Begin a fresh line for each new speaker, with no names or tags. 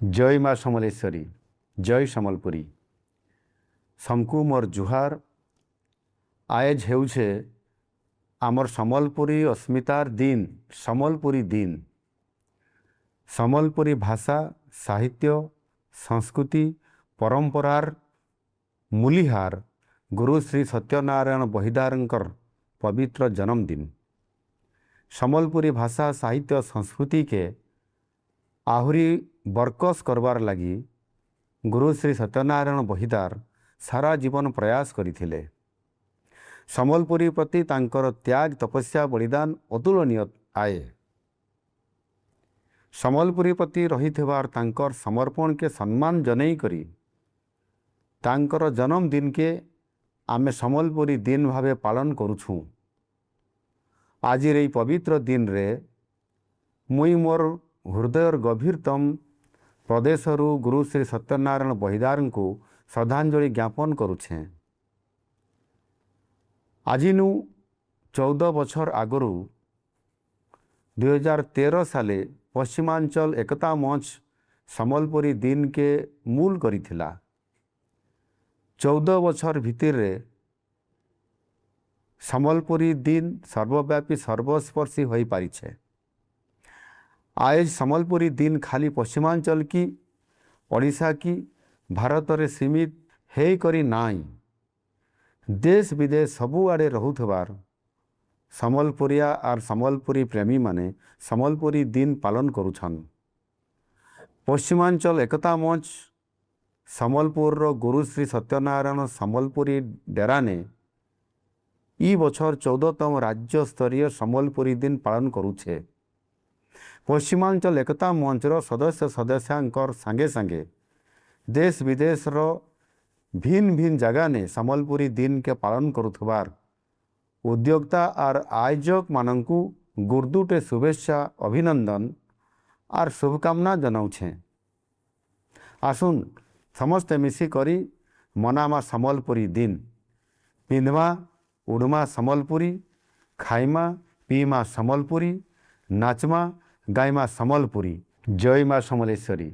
जय माँ समलेश्वरी, जय समलपुरी। समकु मोर जुहार। आयज हेउछे आमर समलपुरी अस्मितार दिन, समलपुरी दिन। समलपुरी भाषा, साहित्य, संस्कृति, परंपरार मूलिहार गुरु श्री सत्यनारायण बहिदारंकर पवित्र जन्मदिन। समलपुरी भाषा, साहित्य, संस्कृति के आहुरी बरकस करबार लगी गुरु श्री सत्यनारायण बहिदार सारा जीवन प्रयास करथिले। समलपुरी प्रति तांकर त्याग, तपस्या, बलिदान अतुलनीय आए। समलपुरी प्रति रहिथिबार तांकर समर्पण के सम्मान जनै करी तांकर जन्मदिन के आमे समलपुरी दिन भावे पालन करुछुं। आजिर एई पवित्र दिन रे मुई मोर हृदयर गभीरतम प्रदेशरू गुरु श्री सत्यनारायण बहिदार को श्रद्धांजलि ज्ञापन करुछे। आजिनु 14 बछर आगरू 2013 साले पश्चिमांचल एकता मंच समलपुरी दिन के मूल करिथिला। 14 बछर भितर रे समलपुरी दिन सर्वव्यापी सर्वस्पर्शी होई पारिछे। आज समलपुरी दिन खाली पश्चिमांचल की, ओडिशा की, भारत रे सीमित हेई करी नाई, देश विदेश सबुआड़े रहुथबार समलपुरिया और समलपुरी प्रेमी माने समलपुरी दिन पालन करुछन। पश्चिमांचल एकता मंच समलपुर रो गुरु श्री सत्यनारायण समलपुरी डेरा ने ई बछर 14तम राज्य स्तरीय समलपुरी दिन पालन करुछे। पश्चिमांचल एकता मंचर सदस्यांकर संगे संगे देश विदेश रो भिन्न भिन्न जगह ने समलपुरी दिन के पालन करुथबार उद्योक्ता और आयोजक मानंकु गुर्दुटे शुभेच्छा, अभिनंदन और शुभकामना जनाऊछे। आसुन समस्ते मिसी करी मनामा समलपुरी दिन। पिंधमा उड़मा समलपुरी, खाइमा पीमा समलपुरी, नाचमा गाइमा समलपुरी। जय माँ समलेश्वरी।